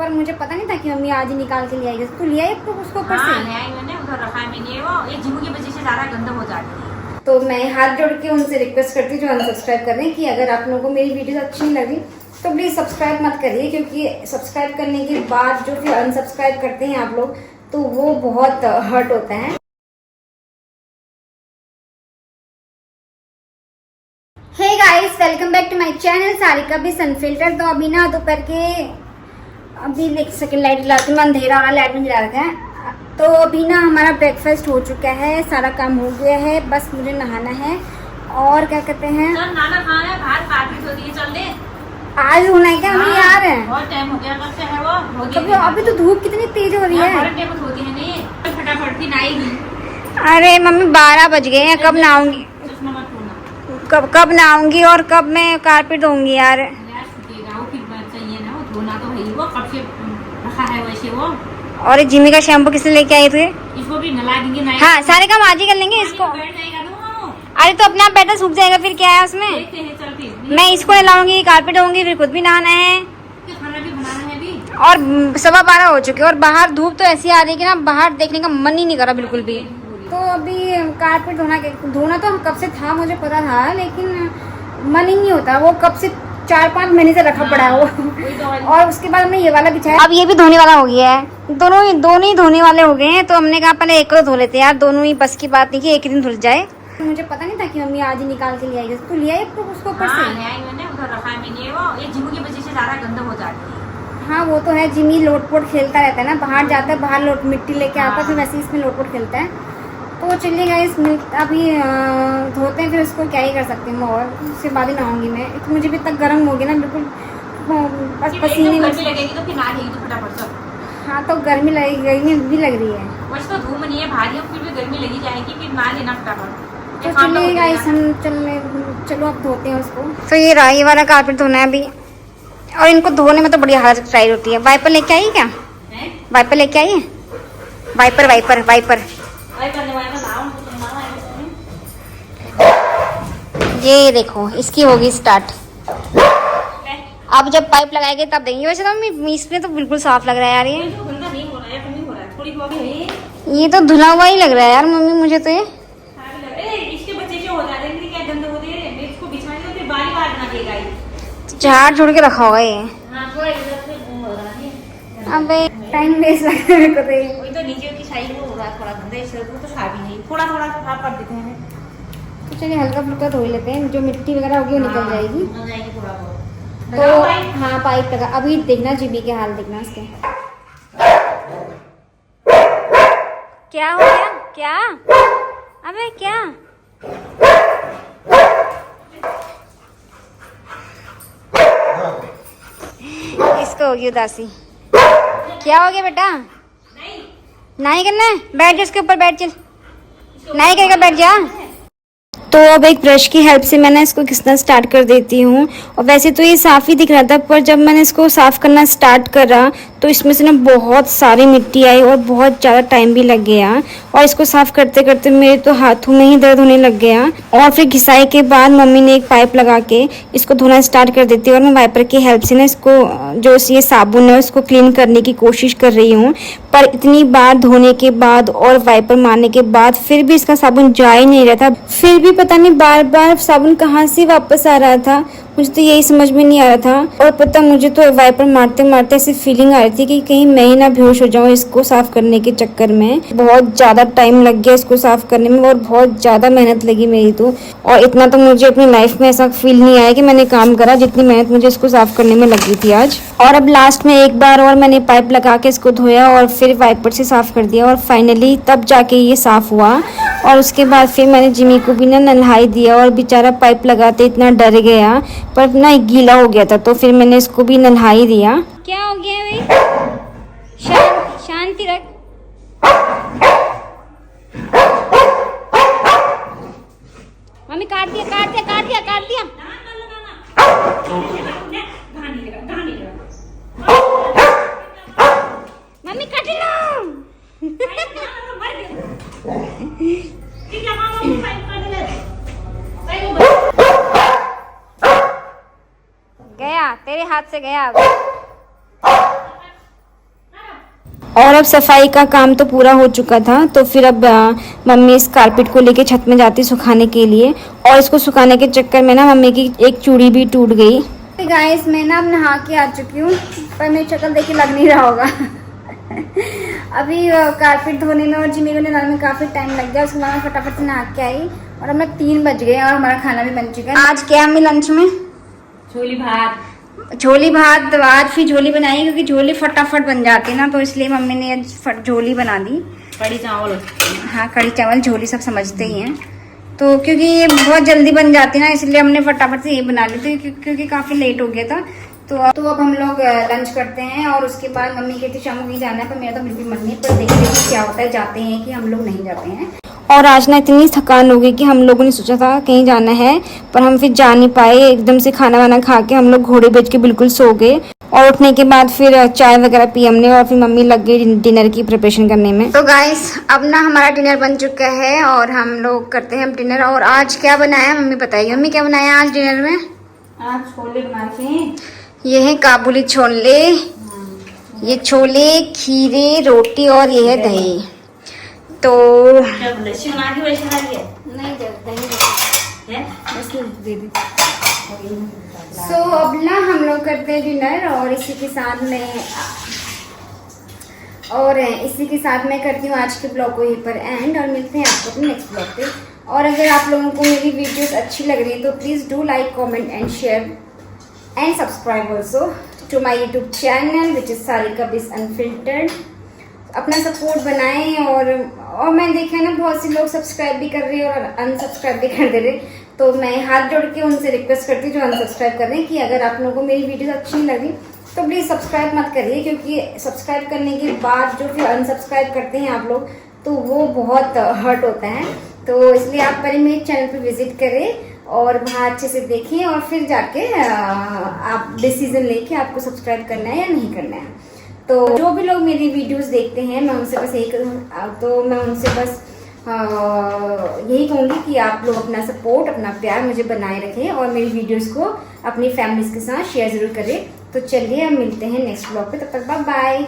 पर मुझे पता नहीं था कि मम्मी आज ही निकाल के ले आएगी। तो ले आई उसको ऊपर से? ले आई मैंने, उधर रखा है मैंने। वो ये जिमू की वजह से ज्यादा गंदा हो जाती है। तो मैं हाथ जोड़ के उनसे रिक्वेस्ट करती हूँ जो अनसब्सक्राइब कर रहे हैं कि अगर आप लोगों को मेरी वीडियो अच्छी नहीं लगी तो प्लीज सब्सक्राइब मत करिए, क्योंकि सब्सक्राइब करने के बाद जो फिर अनसब्सक्राइब करते हैं आप लोग तो वो बहुत हर्ट होता है। Hey guys, welcome back to my channel Sarika बिस अनफिल्टर। तो अभी ना दोपहर के अभी देख सेकंड लाइट जलाती हूँ, अंधेरा वाला लाइट में जला रखा है। तो अभी ना हमारा ब्रेकफास्ट हो चुका है, सारा काम हो गया है, बस मुझे नहाना है और क्या कहते हैं नाना खाना है, बाहर पार्टी होती है, चल दे। आज होना है क्या? हम यार बहुत टाइम हो गया, कब से है वो? अभी तो धूप कितनी तेज हो रही है। होती है नहीं, फटाफट ही नहाएगी। अरे मम्मी 12 बज गए हैं, कब नहाऊंगी? कब नहाऊंगी और कब मैं कारपेट धोऊंगी यार? चाहिए ना, वो धोना तो है ही, वो कब से रखा है वैसे वो। और जिमी का शैम्पू किसने लेके आए थे? इसको भी नला देंगे। हाँ, सारे काम आज ही कर लेंगे इसको। बैठ जाएगा तो। अरे तो अपना बैठा सूख जाएगा, फिर क्या है उसमें? देखते हैं, चल फिर। मैं इसको नहलाऊंगी, कारपेट धोऊंगी, फिर खुद भी नहाना है। खाना भी बनाना है अभी। और 12:15 हो चुके और बाहर धूप तो ऐसी आ रही है कि ना बाहर देखने का मन ही नहीं कर रहा बिल्कुल भी। तो अभी कारपेट धोना तो कब से था, मुझे पता था, लेकिन मन ही नहीं होता। वो कब से 4-5 महीने से रखा पड़ा है वो। और उसके बाद हमने ये वाला बिछाया, अब ये भी धोने वाला हो गया है। दोनों ही धोने वाले हो गए हैं। तो हमने कहा पहले एक को धो लेते हैं यार, दोनों ही बस की बात नहीं कि एक ही दिन धुल जाए। मुझे पता नहीं था कि मम्मी आज ही निकाल के ले आएगी। तो ले आई उसको ऊपर से? ले आई मैंने, उधर रखा है मैंने। वो ये जिमू की वजह से ज्यादा गंदा हो जाती है। हाँ वो तो है, जिमी लोटपोट खेलता रहता है ना, बाहर जाता है, बाहर मिट्टी लेके आता है, फिर वैसे इसमें लोटपोट खेलता है। तो चलिए गाइस, अभी धोते हैं, फिर उसको क्या ही कर सकते हैं। और उसके बाद ही नहाऊंगी मैं। मुझे भी तक गर्म हो गया ना बिल्कुल, बस पसीने में लगेगी तो फिर नहा लेगी तो फटाफट सब। हाँ तो गर्मी लगेगी, गर्मी भी लग रही है। वैसे तो धूप नहीं है भारी, फिर भी गर्मी लगी जाएगी, फिर नहा लेना फटाफट। तो चलिए गाइस, हम चलो अब धोते हैं उसको। तो ये राही वाला कारपेट धोना है अभी, और इनको धोने में तो बड़ी हालत खराब होती है। वाइपर लेके आई क्या? वाइपर लेके आई है? वाइपर ये देखो, इसकी होगी स्टार्ट। अब जब पाइप लगाएंगे तब देंगे। वैसे तो इसमें तो बिल्कुल साफ लग रहा है यार। ये तो धुला हुआ ही लग रहा है यार मम्मी, मुझे तो ये झाड़ छोड़ के रखा होगा ये। अबे टाइम वेस्ट लग रहा है मेरे को तो ये। वही तो नीचे की साइड वो हो रहा है थोड़ा गंदा, इसलिए तो साफ ही नहीं, थोड़ा साफ कर देते हैं। तो चलिए हल्का फुल्का धो लेते हैं, जो मिट्टी वगैरह होगी वो निकल जाएगी। थोड़ा बहुत तो हाँ पाइप लगा। अभी देखना जीबी के हाल देखना उसके। क्या हो गया? क्या? अबे क्या? इसको होगी उदासी। क्या हो गया बेटा? नहीं करना है, बैठ जा उसके ऊपर, बैठ चल। नहीं करेगा, बैठ जा। तो अब एक ब्रश की हेल्प से मैंने इसको घिसना स्टार्ट कर देती हूँ। और वैसे तो ये साफ ही दिख रहा था, पर जब मैंने इसको साफ करना स्टार्ट करा तो इसमें से ना बहुत सारी मिट्टी आई और बहुत ज़्यादा टाइम भी लग गया। और इसको साफ करते करते मेरे तो हाथों में ही दर्द होने लग गया। और फिर घिसाई के बाद मम्मी ने एक पाइप लगा के इसको धोना स्टार्ट कर देती है। और मैं वाइपर की हेल्प से ना इसको, जो ये साबुन है उसको क्लीन करने की कोशिश कर रही हूँ। पर इतनी बार धोने के बाद और वाइपर मारने के बाद फिर भी इसका साबुन जा ही नहीं रहा था। फिर भी पता नहीं बार बार साबुन कहाँ से वापस आ रहा था, मुझे तो यही समझ में नहीं आ रहा था। और पता, मुझे तो वाइपर मारते मारते ऐसी फीलिंग आ रही थी कि कहीं मैं ही ना बेहोश हो जाऊं इसको साफ करने के चक्कर में। बहुत ज़्यादा टाइम लग गया इसको साफ करने में और बहुत ज़्यादा मेहनत लगी मेरी तो। और इतना तो मुझे अपनी लाइफ में ऐसा फील नहीं आया कि मैंने काम करा जितनी मेहनत मुझे इसको साफ करने में लगी थी आज। और अब लास्ट में एक बार और मैंने पाइप लगा के इसको धोया और फिर वाइपर से साफ कर दिया और फाइनली तब जाके ये साफ हुआ। और उसके बाद फिर मैंने जिमी को भी ना नहलाई दिया और बेचारा पाइप लगाते इतना डर गया, पर ना गीला हो गया था, तो फिर मैंने इसको भी नहला ही दिया। क्या हो गया भाई? शांति रख। मम्मी काट दिया। मम्मी काट लो। गया तेरे हाथ से गया। और अब सफाई का काम तो पूरा हो चुका था, तो फिर अब मम्मी इस कारपेट को लेके छत में जाती सुखाने के लिए। और इसको सुखाने के चक्कर में ना मम्मी की एक चूड़ी भी टूट गई। गाइस मैं ना अब नहा के आ चुकी हूँ, पर मेरी शक्ल देख के लग नहीं रहा होगा। अभी कारपेट धोने में और जिमी को नहाने में काफ़ी टाइम लग गया। उसके बाद मैं फटाफट से नहा के आई और हमें 3 बज गए और हमारा खाना भी बन चुका है। आज क्या हमें लंच में छोली भात आज फिर झोली बनाई, क्योंकि झोली फटाफट बन जाती है ना, तो इसलिए मम्मी ने आज झोली बना दी। कड़ी चावल, हाँ कड़ी चावल झोली सब समझते ही हैं, तो क्योंकि ये बहुत जल्दी बन जाती है ना, इसलिए हमने फटाफट से ये बना ली थी, क्योंकि काफ़ी लेट हो गया था। तो अब हम लोग लंच करते हैं और उसके बाद मम्मी कहती शाम को कहीं जाना है, पर मेरा तो बिल्कुल मन नहीं, पर देखते हैं क्या होता है, जाते हैं कि हम लोग नहीं जाते हैं। और आज ना इतनी थकान हो गई कि हम लोगों ने सोचा था कहीं जाना है, पर हम फिर जा नहीं पाए। एकदम से खाना वाना खा के हम लोग घोड़े बेच के बिल्कुल सो गए, और उठने के बाद फिर चाय वगैरह पी हमने, और फिर मम्मी लग गई डिनर की प्रिपरेशन करने में। तो गाइस अब ना हमारा डिनर बन चुका है और हम लोग करते हैं डिनर। और आज क्या बनाया मम्मी बताइए, मम्मी क्या बनाया आज डिनर में? आज छोले बनाए थे। ये है काबुली छोले, ये छोले, खीरे, रोटी और ये है दही। तो लस्सी बना के वैसे बना लिया नहीं है बस दे दी। सो अब ना हम लोग करते हैं डिनर, और इसी के साथ मैं करती हूँ आज के ब्लॉग को यहीं पर एंड, और मिलते हैं आपको अपने नेक्स्ट ब्लॉग पे। और अगर आप लोगों को मेरी वीडियोस अच्छी लग रही है तो please do like, comment and share and subscribe also to my YouTube channel which is Sarika बिस अनफिल्टर्ड। अपना सपोर्ट बनाएं, और मैं देखा ना बहुत से लोग सब्सक्राइब भी कर रहे हैं और अनसब्सक्राइब भी कर दे रहे, तो मैं हाथ जोड़ के उनसे रिक्वेस्ट करती हूँ जो अनसब्सक्राइब कर रहे हैं कि अगर आप लोगों को मेरी वीडियो अच्छी नहीं लगी तो प्लीज़ सब्सक्राइब मत करिए, क्योंकि सब्सक्राइब करने के बाद जो फिर अनसब्सक्राइब करते हैं आप लोग, तो वो बहुत हर्ट होता है। तो इसलिए आप पहले मेरे चैनल पर विजिट करें और वहाँ अच्छे से देखें, और फिर जाके आप डिसीजन लेके आपको सब्सक्राइब करना है या नहीं करना है। तो जो भी लोग मेरी वीडियोस देखते हैं मैं उनसे बस यही यही कहूँगी कि आप लोग अपना सपोर्ट, अपना प्यार मुझे बनाए रखें और मेरी वीडियोस को अपनी फैमिलीज के साथ शेयर ज़रूर करें। तो चलिए अब मिलते हैं नेक्स्ट ब्लॉग पे, तब तक बाय बाय।